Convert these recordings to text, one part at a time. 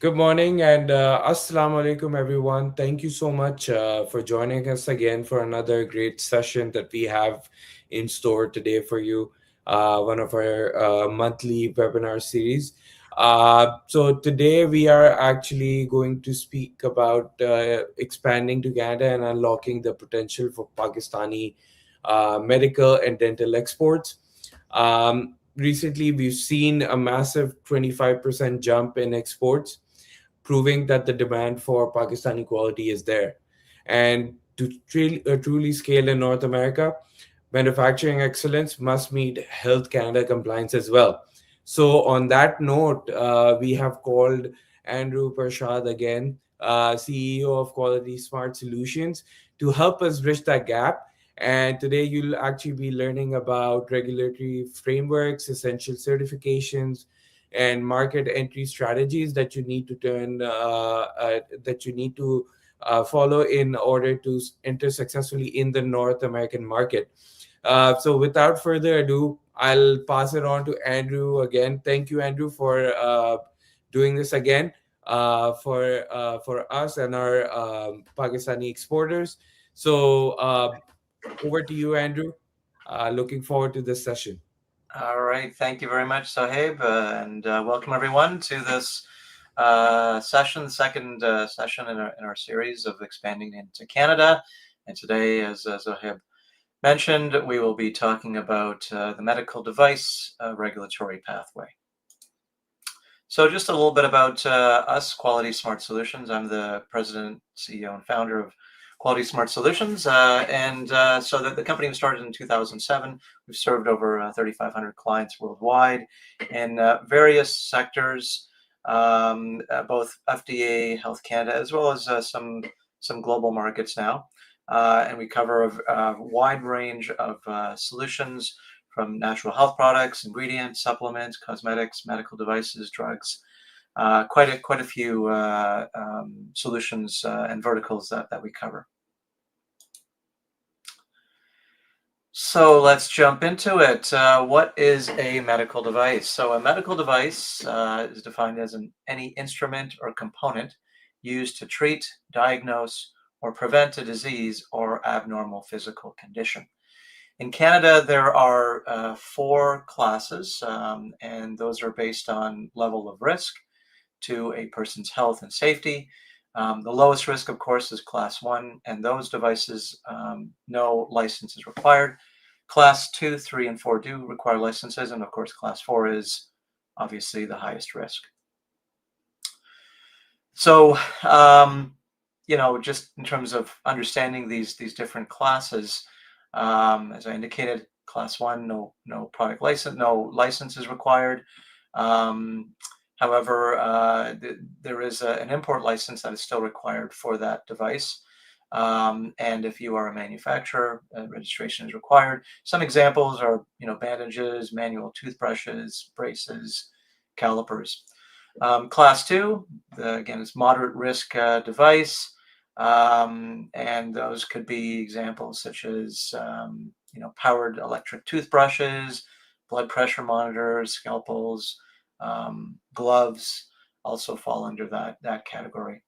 Good morning and Assalamu alaikum, everyone. Thank you so much for joining us again for another great session that we have in store today for you, one of our monthly webinar series. So, today we are actually going to speak about expanding to Canada and unlocking the potential for Pakistani medical and dental exports. Recently, we've seen a massive 25% jump in exports, proving that the demand for Pakistani quality is there. And to truly scale in North America, manufacturing excellence must meet Health Canada compliance as well. So, on that note, we have called Andrew Parshad again, CEO of Quality Smart Solutions, to help us bridge that gap. And today you'll actually be learning about regulatory frameworks, essential certifications, and market entry strategies that you need to follow in order to enter successfully in the North American market. So without further ado, I'll pass it on to Andrew again. Thank you, Andrew, for doing this again for us and our Pakistani exporters. So over to you, Andrew. Looking forward to this session. All right. Thank you very much, Sahib, and welcome everyone to this session, the second session in our series of expanding into Canada. And today, as Sahib mentioned, we will be talking about the medical device regulatory pathway. So just a little bit about us, Quality Smart Solutions. I'm the president, CEO, and founder of Quality Smart Solutions. So the company was started in 2007. We've served over 3,500 clients worldwide in various sectors, both FDA, Health Canada, as well as some global markets now. And we cover a wide range of solutions, from natural health products, ingredients, supplements, cosmetics, medical devices, drugs, quite a few solutions and verticals that we cover. So let's jump into it. What is a medical device? So a medical device is defined as any instrument or component used to treat, diagnose, or prevent a disease or abnormal physical condition. In Canada, there are 4 classes, and those are based on level of risk to a person's health and safety. The lowest risk, of course, is Class 1, and those devices, no license is required. Class 2, 3, and 4 do require licenses, and of course, Class 4 is obviously the highest risk. So, just in terms of understanding these different classes, as I indicated, Class 1, no product license, no license is required. However, there is an import license that is still required for that device. And if you are a manufacturer, registration is required. Some examples are, bandages, manual toothbrushes, braces, calipers. Class 2, again, it's moderate risk device. And those could be examples such as, powered electric toothbrushes, blood pressure monitors, scalpels, gloves also fall under that category.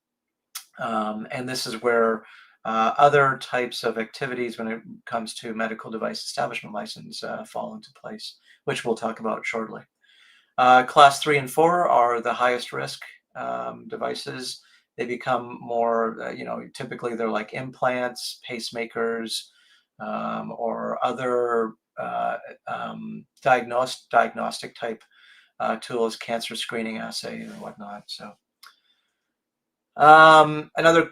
And this is where other types of activities when it comes to medical device establishment license fall into place, which we'll talk about shortly. Class 3 and 4 are the highest risk devices. They become more, typically they're like implants, pacemakers, or other diagnostic type tools, cancer screening assay and whatnot. So another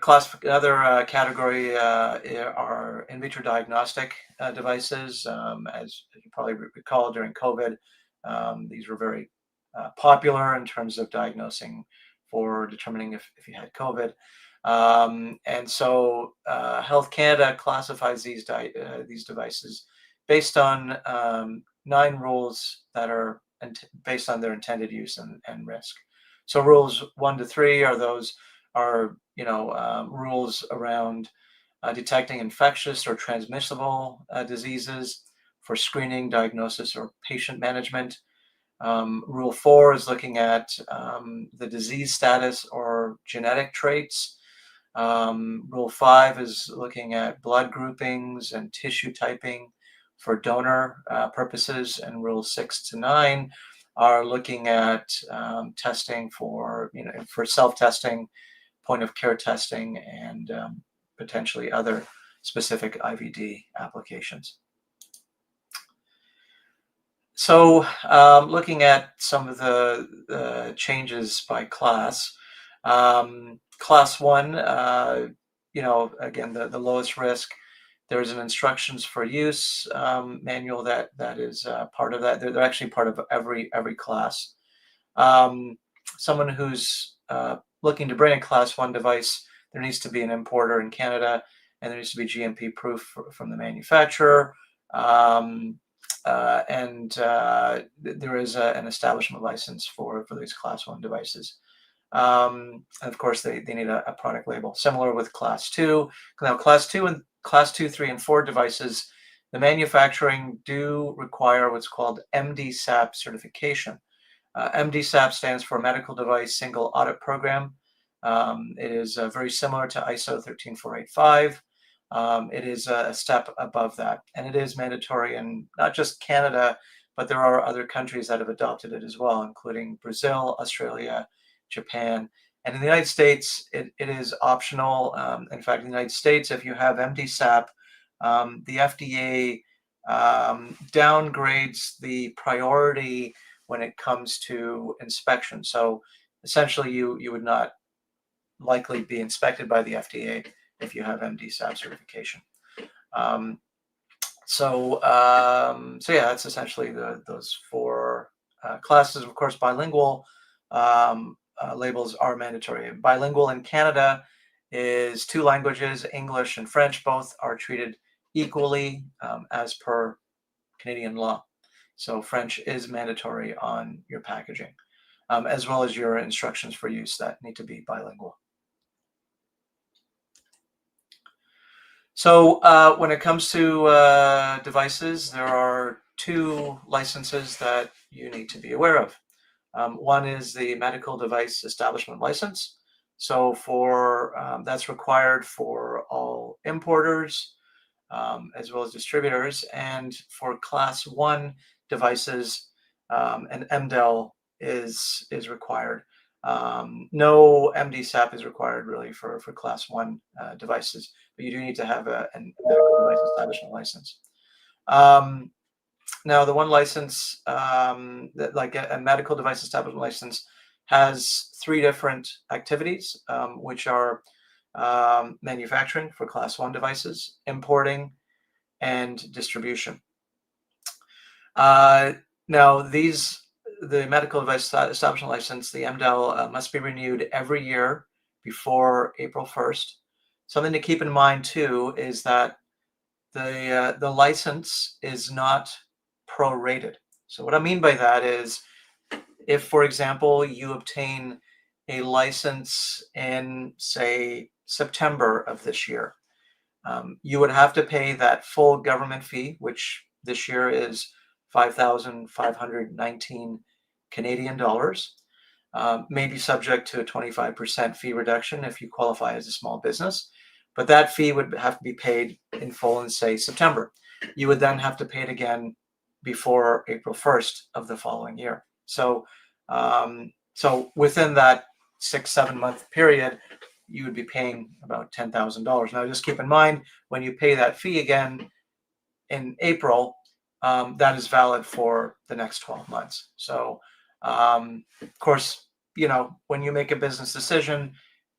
category are in vitro diagnostic devices. As you probably recall, during COVID, these were very popular in terms of diagnosing for determining if you had COVID. And so Health Canada classifies these devices based on 9 rules that are based on their intended use and risk. So rules 1 to 3 are rules around detecting infectious or transmissible diseases, for screening, diagnosis, or patient management. Rule 4 is looking at the disease status or genetic traits. Rule 5 is looking at blood groupings and tissue typing for donor purposes, and Rule 6 to 9 are looking at testing for self-testing, point of care testing, and potentially other specific IVD applications. So looking at some of the changes by class, class 1, again, the lowest risk, there's an instructions for use manual that is part of that. They're actually part of every class. Someone who's looking to bring a class 1 device, there needs to be an importer in Canada, and there needs to be GMP proof from the manufacturer. And there is an establishment license for these class 1 devices. And of course, they need a product label. Similar with class 2. Now, class 2 and class 2, 3, and 4 devices, the manufacturing do require what's called MDSAP certification. MDSAP stands for Medical Device Single Audit Program. It is very similar to ISO 13485. It is a step above that, and it is mandatory in not just Canada, but there are other countries that have adopted it as well, including Brazil, Australia, Japan, and in the United States, it is optional. In fact, in the United States, if you have MDSAP, the FDA downgrades the priority when it comes to inspection. So essentially, you would not likely be inspected by the FDA if you have MDSAP certification. So yeah, that's essentially those 4 classes. Of course, bilingual labels are mandatory. Bilingual in Canada is 2 languages, English and French. Both are treated equally as per Canadian law. So French is mandatory on your packaging, as well as your instructions for use that need to be bilingual. So when it comes to devices, there are 2 licenses that you need to be aware of. One is the Medical Device Establishment License. So that's required for all importers as well as distributors, and for class 1 devices, an MDEL is required. No MDSAP is required really for class 1 devices, but you do need to have a medical device establishment license. Now, the one license, like a medical device establishment license, has 3 different activities, which are manufacturing for class 1 devices, importing, and distribution. Now, the medical device establishment license, the MDEL, must be renewed every year before April 1st. Something to keep in mind too is that the license is not prorated. So what I mean by that is, if, for example, you obtain a license in, say, September of this year, you would have to pay that full government fee, which this year is 5,519 Canadian dollars. May be subject to a 25% fee reduction if you qualify as a small business, but that fee would have to be paid in full in, say, September. You would then have to pay it again before April 1st of the following year. So within that 6-7 month period, you would be paying about $10,000. Now, just keep in mind, when you pay that fee again in April, that is valid for the next 12 months. So, of course, when you make a business decision,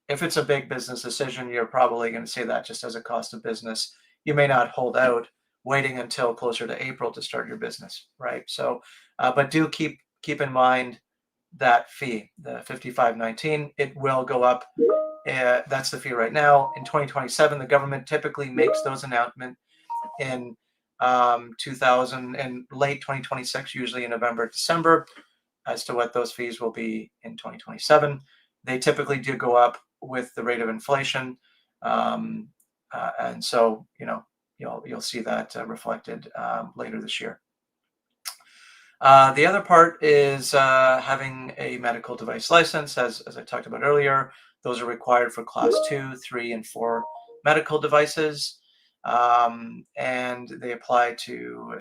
if it's a big business decision, you're probably going to say that just as a cost of business. You may not hold out waiting until closer to April to start your business, right? So, but do keep in mind that fee, the 5519, it will go up. That's the fee right now. In 2027, the government typically makes those announcements in 2000 and late 2026, usually in November, December, as to what those fees will be in 2027. They typically do go up with the rate of inflation, and so you'll see that reflected later this year. The other part is having a medical device license, as I talked about earlier. Those are required for class 2, 3, and 4 medical devices, and they apply to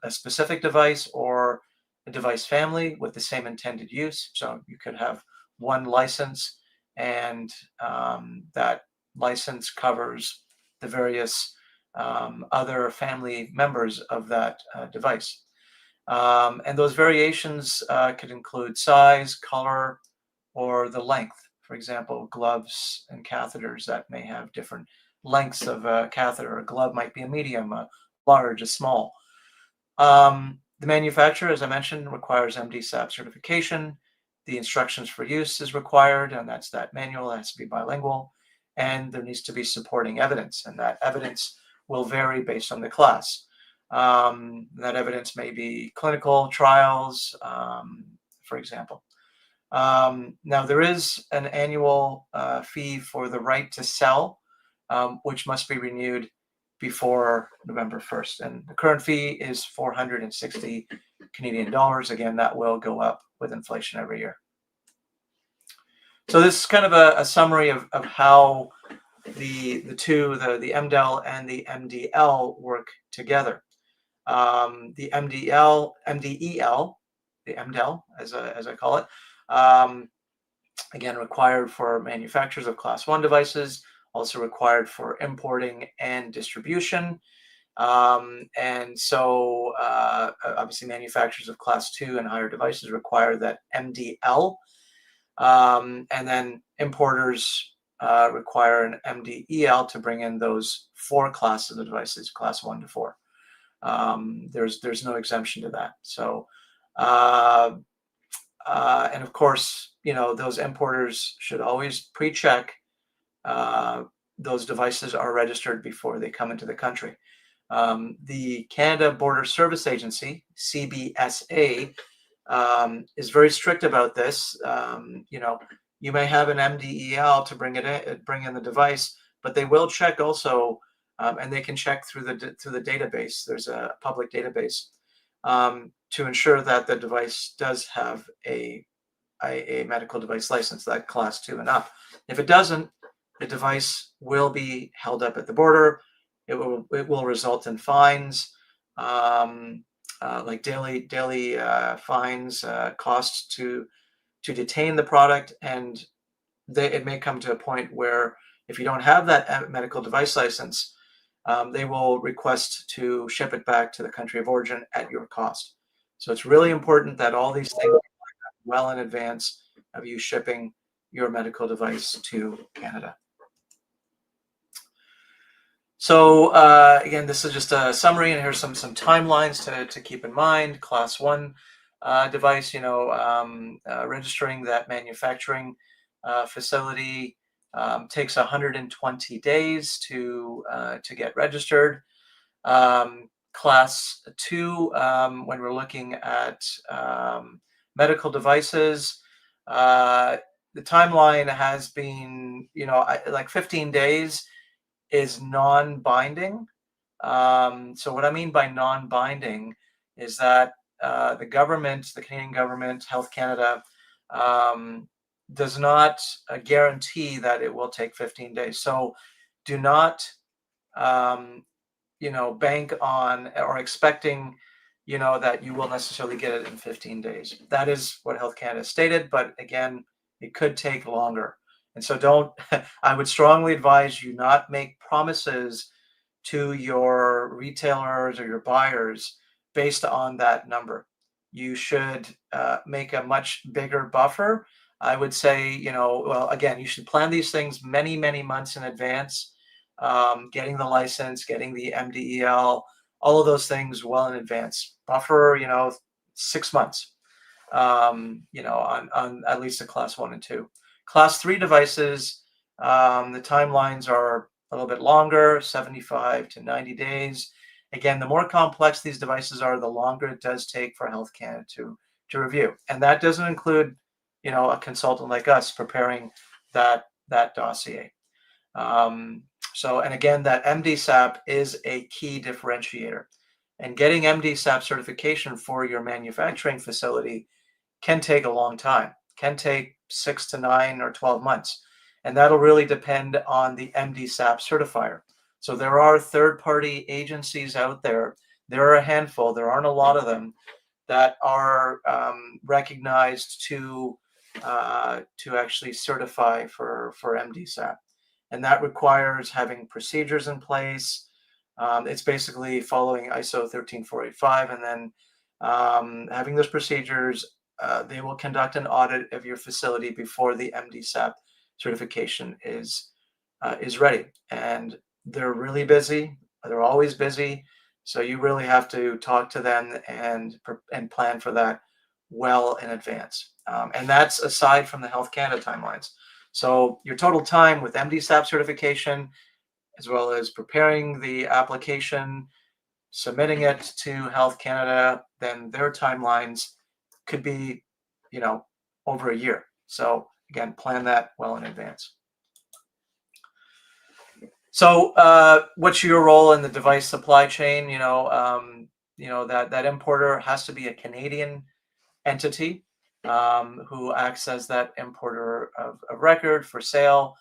a specific device or a device family with the same intended use. So you could have one license, and that license covers the various other family members of that device. And those variations could include size, color, or the length. For example, gloves and catheters that may have different lengths of a catheter. A glove might be a medium, a large, a small. The manufacturer, as I mentioned, requires MDSAP certification. The instructions for use is required, and that's that manual. It has to be bilingual. And there needs to be supporting evidence, and that evidence will vary based on the class. That evidence may be clinical trials, for example. Now, there is an annual fee for the right to sell, which must be renewed before November 1st. And the current fee is 460 Canadian dollars. Again, that will go up with inflation every year. So this is kind of a summary of how the two, the MDEL and the MDL work together. The MDEL, the MDEL, as I call it, again, required for manufacturers of Class 1 devices, also required for importing and distribution. And so obviously manufacturers of Class 2 and higher devices require that MDL. And then importers require an MDEL to bring in those 4 classes of devices, Class 1 to 4. There's no exemption to that. So, and of course, those importers should always pre-check those devices are registered before they come into the country. The Canada Border Service Agency, CBSA, is very strict about this. You may have an MDEL to bring in the device, but they will check also, and they can check through the database. There's a public database to ensure that the device does have a medical device license, that Class 2 and up. If it doesn't, the device will be held up at the border. It will result in fines, like daily fines, costs to detain the product, and it may come to a point where if you don't have that medical device license, they will request to ship it back to the country of origin at your cost. So it's really important that all these things are well in advance of you shipping your medical device to Canada. So again, this is just a summary, and here's some timelines to keep in mind. Class 1 device, registering that manufacturing facility takes 120 days to get registered. Class 2, when we're looking at medical devices, the timeline has been, like 15 days is non-binding. So what I mean by non-binding is that the Canadian government, Health Canada, does not guarantee that it will take 15 days. So do not, bank on or expecting, that you will necessarily get it in 15 days. That is what Health Canada stated, but again, it could take longer. And so I would strongly advise you not make promises to your retailers or your buyers based on that number. You should make a much bigger buffer. I would say, again, you should plan these things many, many months in advance, getting the license, getting the MDEL, all of those things well in advance. Buffer, 6 months, on at least a Class 1 and 2. Class 3 devices, the timelines are a little bit longer, 75 to 90 days. Again, the more complex these devices are, the longer it does take for Health Canada to review. And that doesn't include, a consultant like us preparing that dossier. And again, that MDSAP is a key differentiator. And getting MDSAP certification for your manufacturing facility can take a long time, can take 6 to 9 or 12 months. And that'll really depend on the MDSAP certifier. So there are third-party agencies out there. There are a handful, there aren't a lot of them, that are recognized to actually certify for MDSAP. And that requires having procedures in place. It's basically following ISO 13485, and then having those procedures. They will conduct an audit of your facility before the MDSAP certification is ready. And they're really busy. They're always busy. So you really have to talk to them and plan for that well in advance. And that's aside from the Health Canada timelines. So your total time with MDSAP certification, as well as preparing the application, submitting it to Health Canada, then their timelines could be, over a year. So again, plan that well in advance. So what's your role in the device supply chain? That importer has to be a Canadian entity who acts as that importer of record for sale.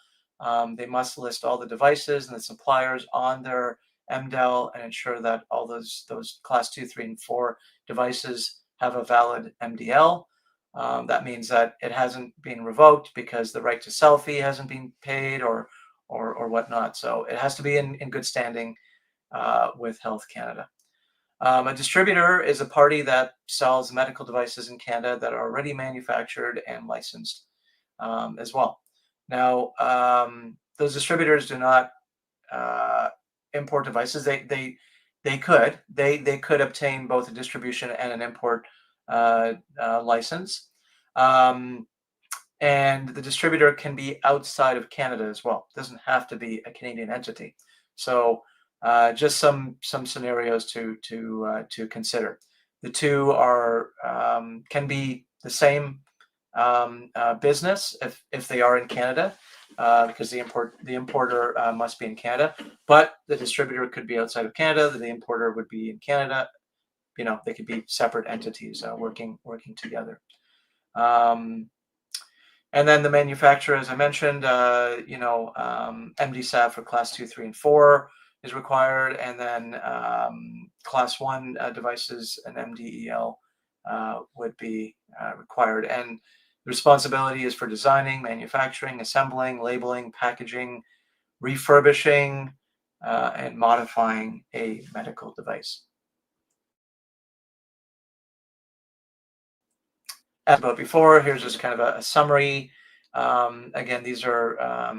They must list all the devices and the suppliers on their MDEL and ensure that all those class 2, 3, and 4 devices have a valid MDL. That means that it hasn't been revoked because the right to sell fee hasn't been paid or whatnot. So it has to be in good standing with Health Canada. A distributor is a party that sells medical devices in Canada that are already manufactured and licensed as well. Now, those distributors do not import devices. They could obtain both a distribution and an import license. And the distributor can be outside of Canada as well. It doesn't have to be a Canadian entity. So just some scenarios to consider. The two are can be the same business if they are in Canada, because the importer must be in Canada, but the distributor could be outside of Canada. The importer would be in Canada. They could be separate entities working together. And then the manufacturer, as I mentioned, MDSAP for class 2, 3, and 4 is required, and then class 1 devices and MDEL would be required. And the responsibility is for designing, manufacturing, assembling, labeling, packaging, refurbishing, and modifying a medical device. As about before, here's just kind of a summary. Again, these are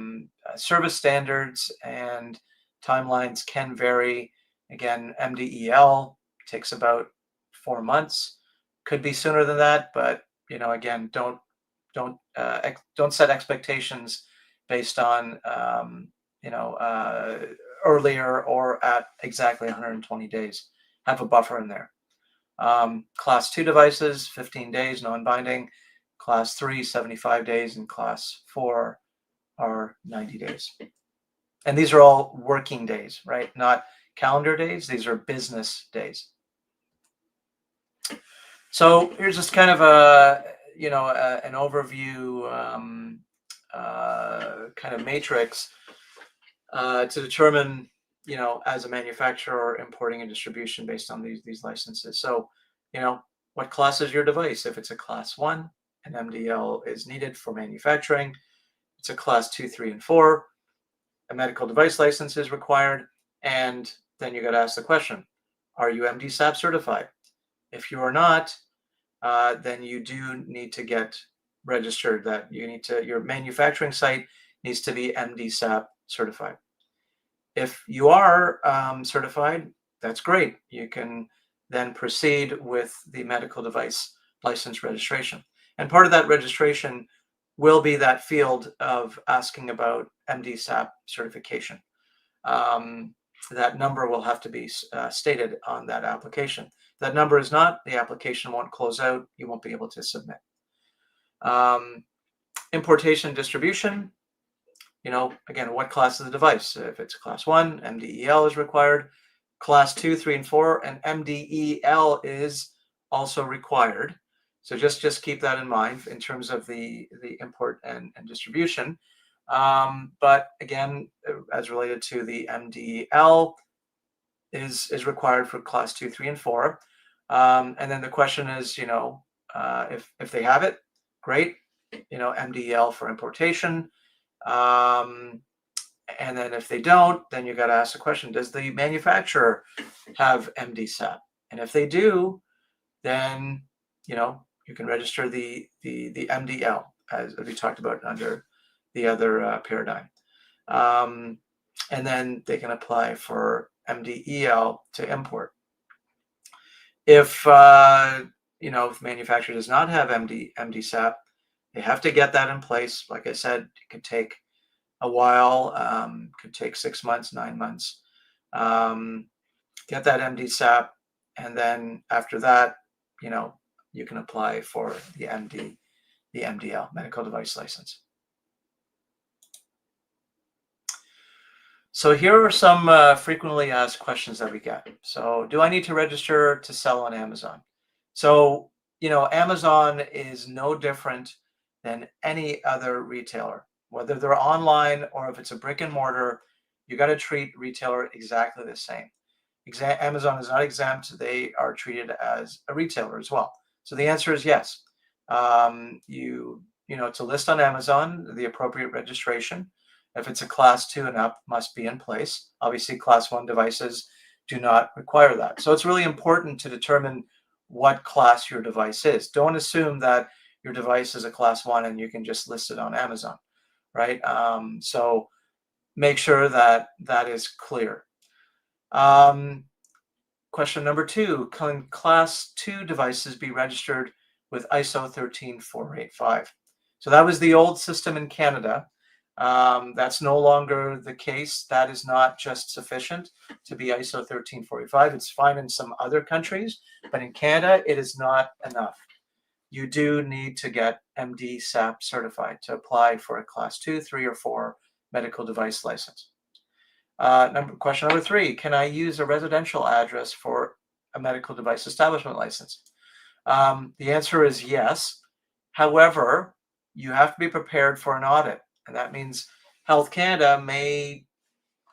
service standards, and timelines can vary. Again, MDEL takes about 4 months. Could be sooner than that, but again, don't set expectations based on earlier or at exactly 120 days. Have a buffer in there. Class 2 devices, 15 days, non-binding. Class 3, 75 days, and Class 4 are 90 days. And these are all working days, right? Not calendar days. These are business days. So here's just kind of an overview kind of matrix to determine, as a manufacturer, importing and distribution based on these licenses. So, what class is your device? If it's a class 1, an MDL is needed for manufacturing. It's a class 2, 3, and 4. A medical device license is required. And then you got to ask the question, are you MDSAP certified? If you are not, then you do need to get registered. That your manufacturing site needs to be MDSAP certified. If you are certified, that's great. You can then proceed with the medical device license registration. And part of that registration will be that field of asking about MDSAP certification. That number will have to be stated on that application. If that number is not, the application won't close out. You won't be able to submit. Importation distribution. Again, what class is the device? If it's class 1, MDEL is required. Class 2, 3, and 4, and MDEL is also required. So just keep that in mind in terms of the import and distribution. But again, as related to the MDEL, is required for class 2, 3, and 4. And then the question is, if they have it, great. MDEL for importation. And then if they don't, then you got to ask the question: does the manufacturer have MDSAP? And if they do, then you can register the MDL as we talked about under the other paradigm. And then they can apply for MDEL to import. If if the manufacturer does not have MDSAP, they have to get that in place. Like I said, it could take a while, could take 6 months, 9 months. Get that MDSAP, and then after that, you can apply for the MDL, medical device license. So here are some frequently asked questions that we get. So, do I need to register to sell on Amazon? So, Amazon is no different than any other retailer, whether they're online or if it's a brick and mortar. You got to treat retailer exactly the same. Amazon is not exempt; they are treated as a retailer as well. So the answer is yes. To list on Amazon, the appropriate registration, if it's a class 2 and up, must be in place. Obviously, class 1 devices do not require that. So it's really important to determine what class your device is. Don't assume that your device is a class 1 and you can just list it on Amazon, right? So make sure that that is clear. Question number 2, can class 2 devices be registered with ISO 13485? So that was the old system in Canada. That's no longer the case. That is not just sufficient to be ISO 13485. It's fine in some other countries, but in Canada, it is not enough. You do need to get MDSAP certified to apply for a class 2, 3, or 4 medical device license. Question number 3, can I use a residential address for a medical device establishment license? The answer is yes. However, you have to be prepared for an audit. And that means Health Canada may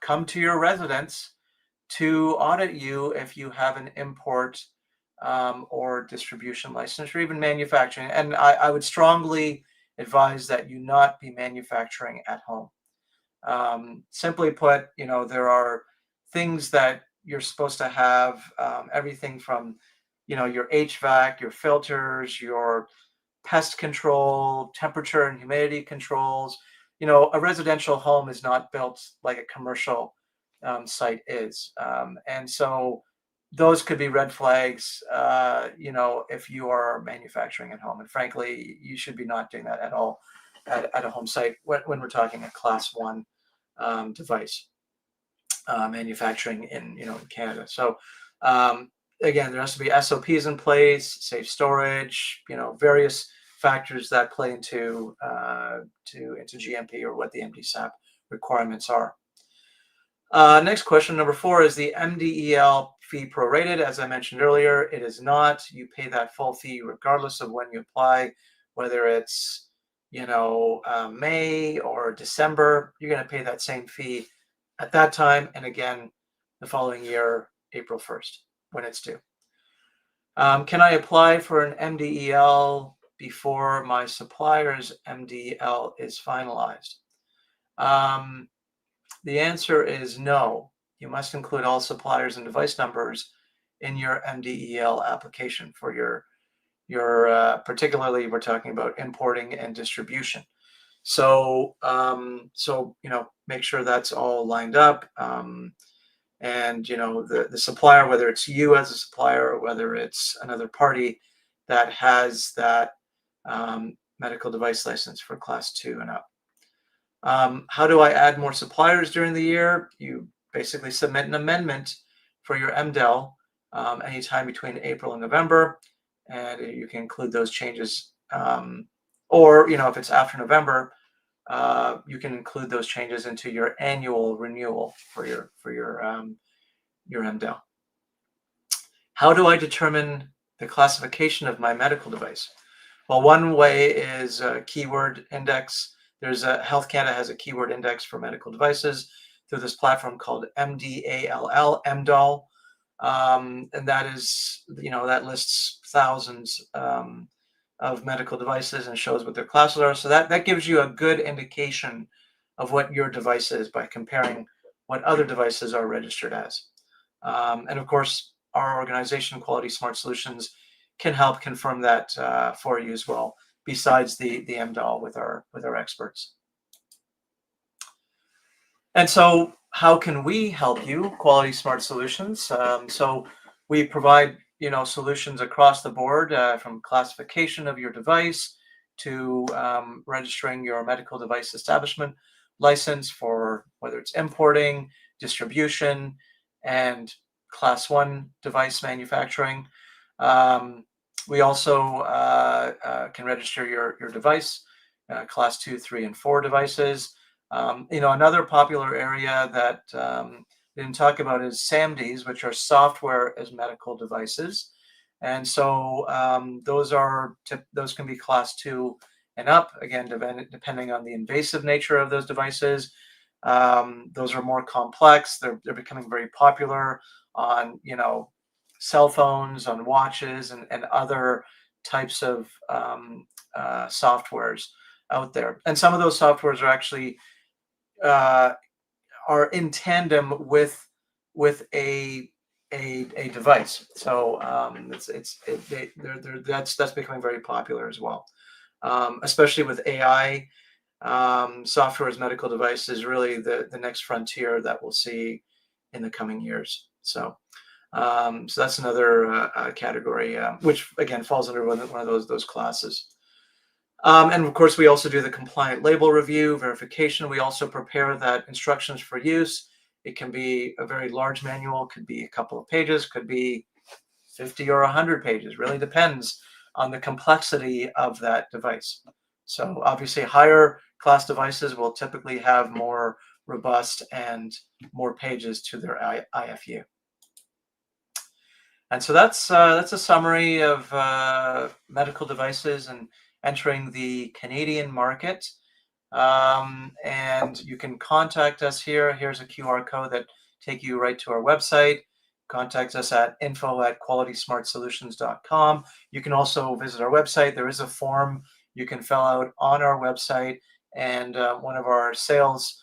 come to your residence to audit you if you have an import or distribution license, or even manufacturing. And I would strongly advise that you not be manufacturing at home. Simply put, there are things that you're supposed to have, everything from, your HVAC, your filters, your pest control, temperature and humidity controls. A residential home is not built like a commercial site is. And so those could be red flags, if you are manufacturing at home. And frankly, you should be not doing that at all at a home site when we're talking a class 1 device manufacturing in Canada. So again, there has to be SOPs in place, safe storage, various factors that play into GMP or what the MDSAP requirements are. Next question, number 4, is the MDEL fee prorated? As I mentioned earlier, it is not. You pay that full fee regardless of when you apply, whether it's May or December. You're going to pay that same fee at that time, and again the following year, April 1st, when it's due. Can I apply for an MDEL before my supplier's MDEL is finalized? The answer is no. You must include all suppliers and device numbers in your MDEL application for your particularly we're talking about importing and distribution. So make sure that's all lined up. And the supplier, whether it's you as a supplier or whether it's another party that has that medical device license for class 2 and up. How do I add more suppliers during the year? You basically submit an amendment for your MDEL anytime between April and November, and you can include those changes. Or if it's after November, you can include those changes into your annual renewal for your your MDL. How do I determine the classification of my medical device? Well, one way is a keyword index. Health Canada has a keyword index for medical devices through this platform called MDALL, MDAL. And that is, that lists thousands of medical devices and shows what their classes are. So that gives you a good indication of what your device is by comparing what other devices are registered as. And of course, our organization, Quality Smart Solutions, can help confirm that for you as well, besides the MDAL with our experts. And so how can we help you, Quality Smart Solutions? So we provide solutions across the board, from classification of your device to registering your medical device establishment license for whether it's importing, distribution, and Class 1 device manufacturing. We also can register your device, Class 2, 3, and 4 devices. Another popular area that we didn't talk about is SAMDs, which are software as medical devices. And so those can be Class 2 and up, again, depending on the invasive nature of those devices. Those are more complex. They're becoming very popular on, cell phones, on watches, and other types of softwares out there. And some of those softwares are actually are in tandem with a device. So that's becoming very popular as well, especially with AI. Software as medical device is really the next frontier that we'll see in the coming years. So that's another category, which again falls under one of those classes. And of course, we also do the compliant label review, verification. We also prepare that instructions for use. It can be a very large manual, could be a couple of pages, could be 50 or 100 pages, really depends on the complexity of that device. So obviously higher class devices will typically have more robust and more pages to their IFU. And so that's a summary of medical devices and entering the Canadian market. And you can contact us here. Here's a QR code that take you right to our website. Contact us at info@qualitysmartsolutions.com. You can also visit our website. There is a form you can fill out on our website, and one of our sales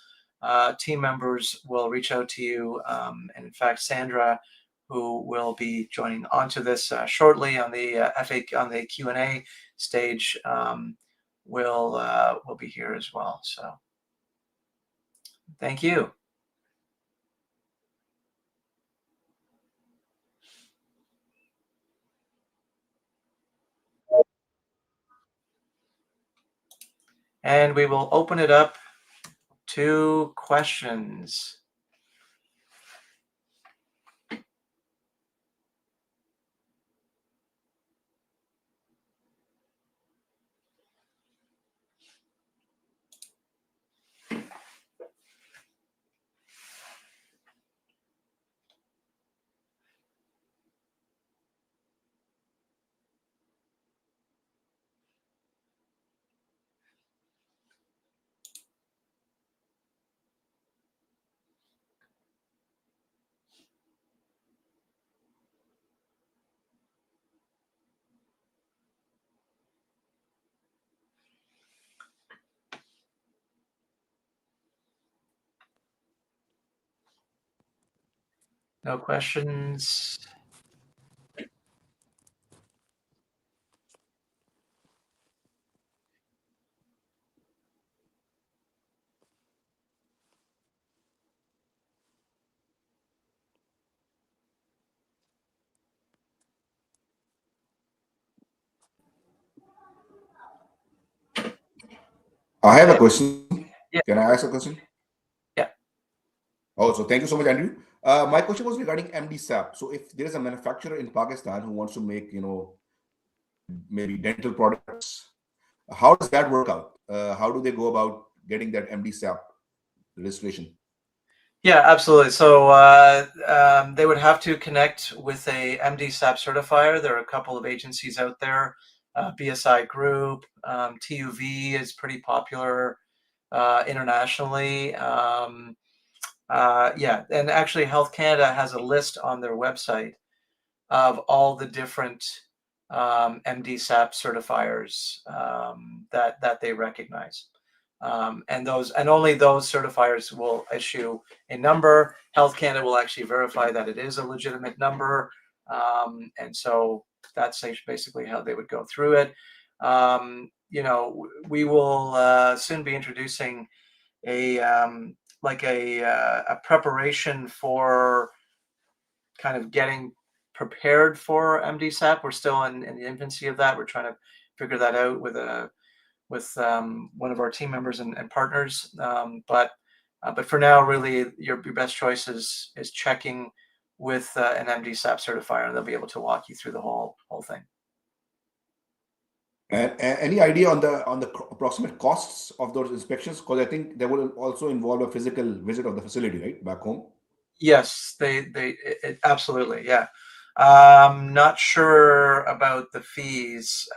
team members will reach out to you. And in fact, Sandra, who will be joining onto this shortly on the Q&A stage, will be here as well. So thank you. And we will open it up to questions. No questions? I have a question. Yeah. Can I ask a question? Yeah. Oh, so thank you so much, Andrew. My question was regarding MD SAP. So if there is a manufacturer in Pakistan who wants to make, maybe dental products, how does that work out? How do they go about getting that MD SAP registration? Yeah, absolutely. So they would have to connect with a MD-SAP certifier. There are a couple of agencies out there. BSI Group, TUV is pretty popular internationally. Yeah, and actually Health Canada has a list on their website of all the different MD-SAP certifiers that they recognize. And only those certifiers will issue a number. Health Canada will actually verify that it is a legitimate number. And so that's basically how they would go through it. We will soon be introducing a preparation for kind of getting prepared for MD-SAP. We're still in the infancy of that. We're trying to figure that out with one of our team members and partners. But for now, really, your best choice is checking with an MD-SAP certifier, and they'll be able to walk you through the whole thing. And any idea on the approximate costs of those inspections? Because I think they will also involve a physical visit of the facility, right, back home. Yes, absolutely, yeah. Not sure about the fees.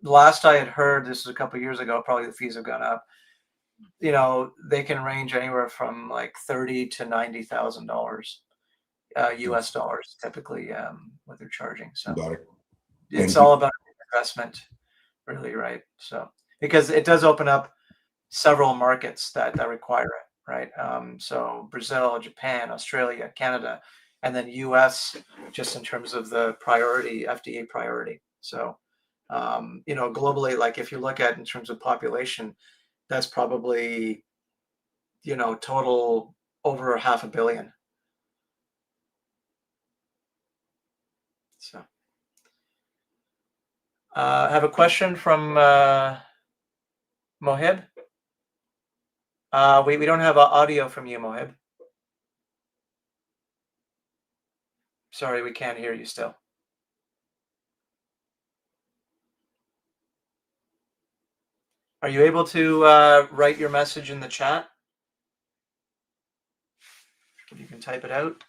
Last I had heard, this was a couple of years ago, probably the fees have gone up. They can range anywhere from like $30,000 to $90,000 US dollars, typically, what they're charging. So Got it. it's Thank all you. about investment, really, right? So because it does open up several markets that require it, right? So Brazil, Japan, Australia, Canada, and then US, just in terms of the priority, FDA priority. So, globally, like if you look at in terms of population, that's probably, total over 500 million. So, I have a question from Mohib. We don't have audio from you, Mohib. Sorry, we can't hear you still. Are you able to write your message in the chat? If you can type it out.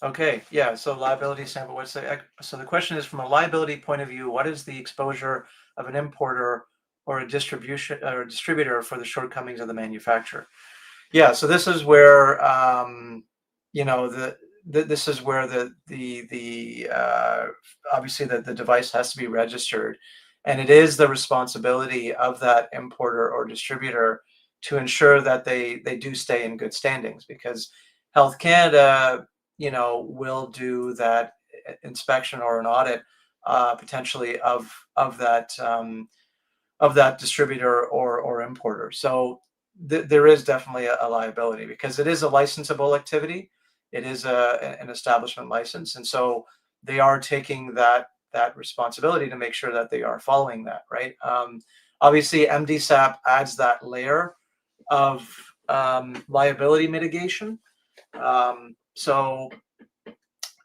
Okay, yeah, so liability sample, so the question is, from a liability point of view, what is the exposure of an importer or a distributor for the shortcomings of the manufacturer? Yeah, so this is where this is where the obviously the device has to be registered, and it is the responsibility of that importer or distributor to ensure that they do stay in good standings, because Health Canada will do that inspection or an audit potentially of that distributor or importer. So there is definitely a liability, because it is a licensable activity. It is an establishment license, and so they are taking that responsibility to make sure that they are following that, right? Obviously, MD-SAP adds that layer of liability mitigation. So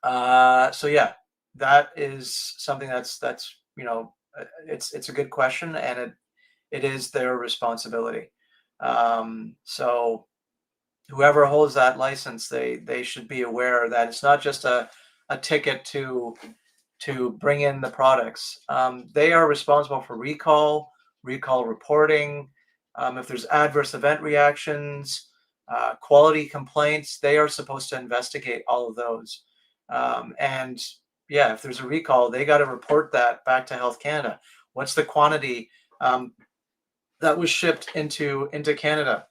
yeah, that is something that's it's a good question, and it is their responsibility. So whoever holds that license, they should be aware that it's not just a ticket to bring in the products. They are responsible for recall reporting. If there's adverse event reactions, quality complaints, they are supposed to investigate all of those. And yeah, if there's a recall, they got to report that back to Health Canada. What's the quantity that was shipped into Canada?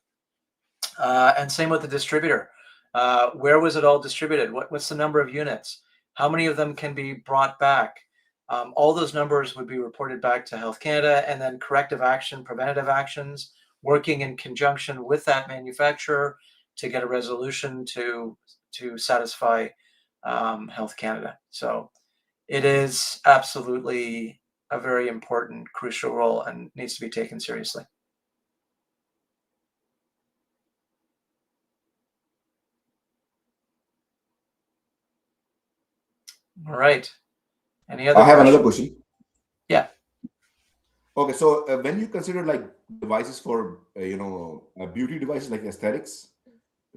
And same with the distributor. Where was it all distributed? What's the number of units? How many of them can be brought back? All those numbers would be reported back to Health Canada, and then corrective action, preventative actions working in conjunction with that manufacturer to get a resolution to satisfy Health Canada. So it is absolutely a very important, crucial role and needs to be taken seriously. All right. Any other I have another questions? question. Yeah. Okay, so when you consider like devices for beauty devices like aesthetics,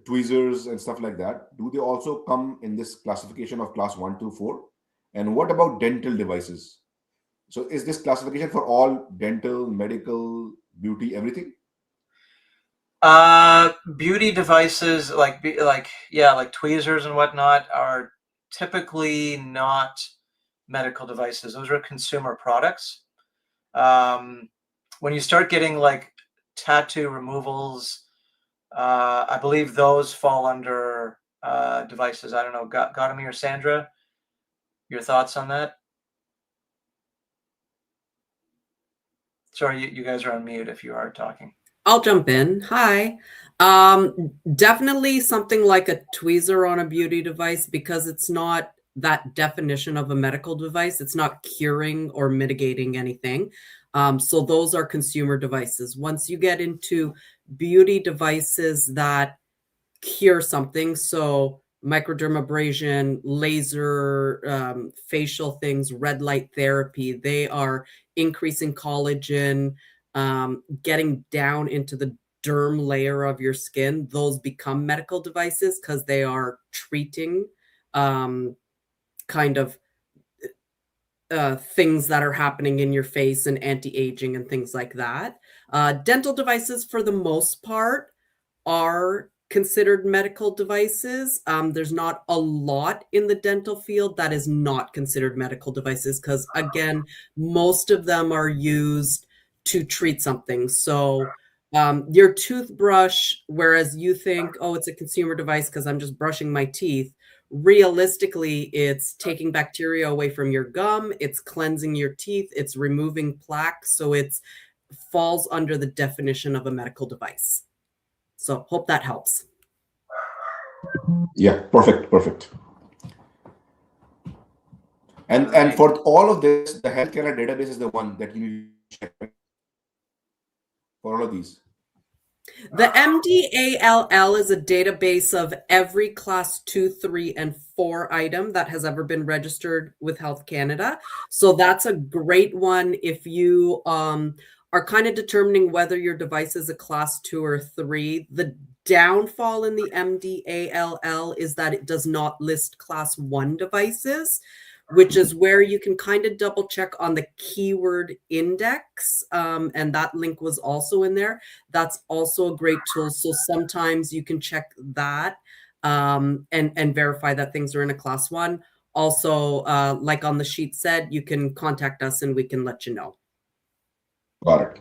tweezers and stuff like that, do they also come in this classification of class 1 to 4? And what about dental devices? So is this classification for all dental, medical, beauty, everything? Beauty devices like tweezers and whatnot are typically not medical devices. Those are consumer products. When you start getting like tattoo removals, I believe those fall under devices. I don't know, Gautami or Sandra, your thoughts on that? Sorry, you guys are on mute if you are talking. I'll jump in. Hi. Definitely something like a tweezer on a beauty device, because it's not that definition of a medical device. It's not curing or mitigating anything. So those are consumer devices. Once you get into beauty devices that cure something, so microdermabrasion, laser, facial things, red light therapy, they are increasing collagen, getting down into the derm layer of your skin. Those become medical devices because they are treating kind of things that are happening in your face and anti-aging and things like that. Dental devices, for the most part, are considered medical devices. There's not a lot in the dental field that is not considered medical devices because, again, most of them are used to treat something. So your toothbrush, whereas you think, oh, it's a consumer device because I'm just brushing my teeth, realistically, it's taking bacteria away from your gum, it's cleansing your teeth, it's removing plaque. So it's falls under the definition of a medical device. So hope that helps. Yeah, perfect. And for all of this, the Health Canada database is the one that you need to check, right? For all of these. The MDALL is a database of every class 2, 3, and 4 item that has ever been registered with Health Canada. So that's a great one if you are kind of determining whether your device is a class 2 or 3. The downfall in the MDALL is that it does not list class 1 devices, which is where you can kind of double check on the keyword index. And that link was also in there. That's also a great tool. So sometimes you can check that and verify that things are in a class 1. Also, like on the sheet said, you can contact us and we can let you know. Got it.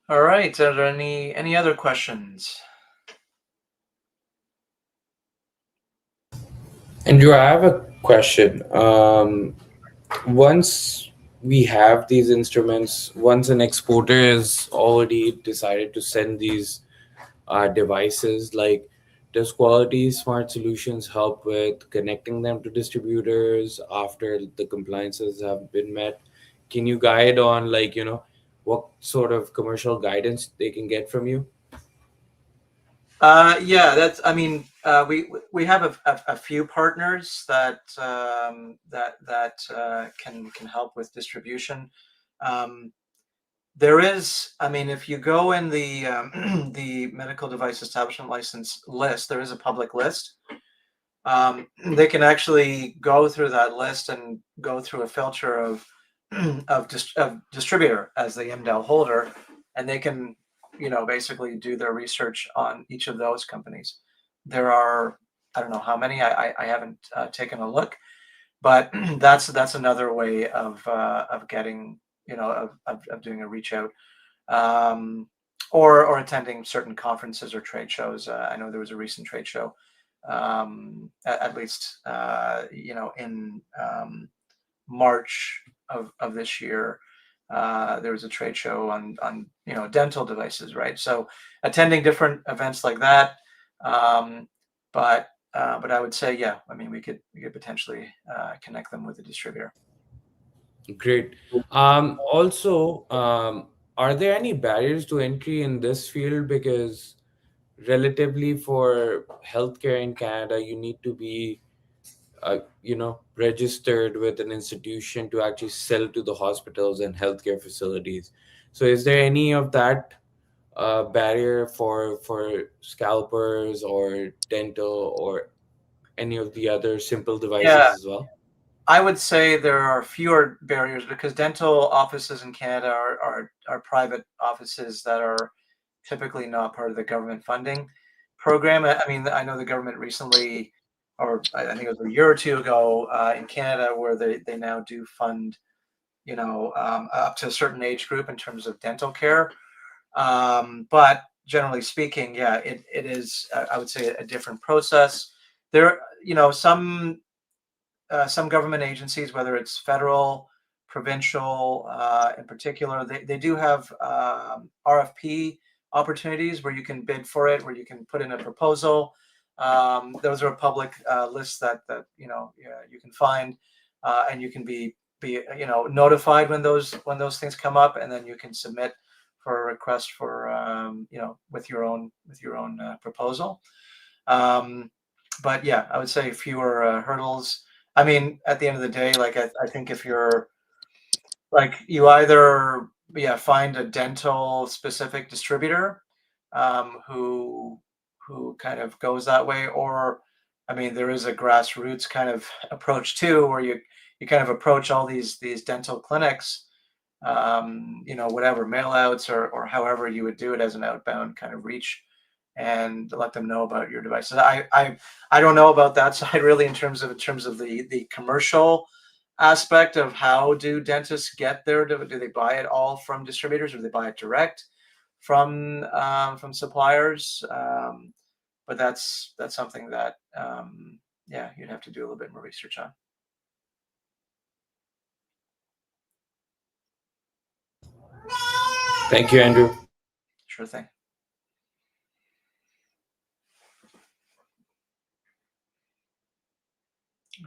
All right. Are there any other questions? Andrew, I have a question. Once we have these instruments, once an exporter has already decided to send these devices, like, does Quality Smart Solutions help with connecting them to distributors after the compliances have been met? Can you guide on, like, what sort of commercial guidance they can get from you? Yeah, that's. I mean, we have a few partners that can help with distribution. There is, I mean, if you go in the the medical device establishment license list, there is a public list. They can actually go through that list and go through a filter of of distributor as the MDAL holder, and they can, basically do their research on each of those companies. There are, I don't know how many. I haven't taken a look, but that's another way of getting, of doing a reach out, or attending certain conferences or trade shows. I know there was a recent trade show, at least in March of this year, there was a trade show on dental devices, right? So attending different events like that, but I would say, yeah, I mean, we could potentially connect them with a distributor. Great. Also, are there any barriers to entry in this field? Because relatively for healthcare in Canada, you need to be, registered with an institution to actually sell to the hospitals and healthcare facilities. So, is there any of that barrier for scalpers or dental or any of the other simple devices Yeah, as well? I would say there are fewer barriers because dental offices in Canada are private offices that are typically not part of the government funding program. I mean, I know the government recently, or I think it was a year or two ago, in Canada, where they now do fund, up to a certain age group in terms of dental care. But generally speaking, yeah, it is, I would say, a different process. There, some government agencies, whether it's federal, provincial, in particular, they do have RFP opportunities where you can bid for it, where you can put in a proposal. Those are public lists that you can find, and you can be notified when those things come up, and then you can submit for a request for with your own proposal. But yeah, I would say fewer hurdles. I mean, at the end of the day, like I think if you're like you either find a dental specific distributor who kind of goes that way, or I mean, there is a grassroots kind of approach too, where you kind of approach all these dental clinics, whatever mail outs or however you would do it as an outbound kind of reach, and let them know about your devices. I don't know about that side really in terms of the commercial aspect of how do dentists get there. Do they buy it all from distributors, or do they buy it direct from suppliers? But that's something that you'd have to do a little bit more research on. Thank you, Andrew. Sure thing.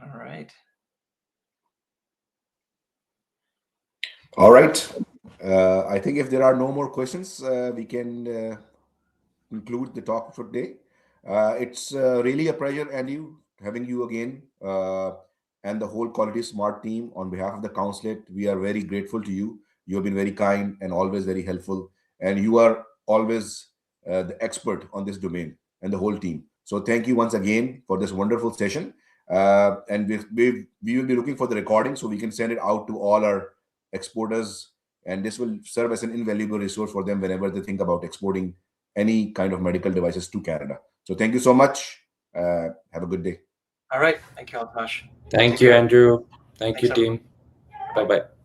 All right. All right. I think if there are no more questions, we can conclude the talk for today. It's really a pleasure, Andrew, having you again, and the whole Quality Smart team. On behalf of the consulate, we are very grateful to you. You have been very kind and always very helpful, and you are always the expert on this domain and the whole team. So thank you once again for this wonderful session. And we will be looking for the recording so we can send it out to all our exporters, and this will serve as an invaluable resource for them whenever they think about exporting any kind of medical devices to Canada. So thank you so much. Have a good day. All right. Thank you, Alkash. Thank you, Andrew. Thank you, Thanks, everyone. team. Bye bye.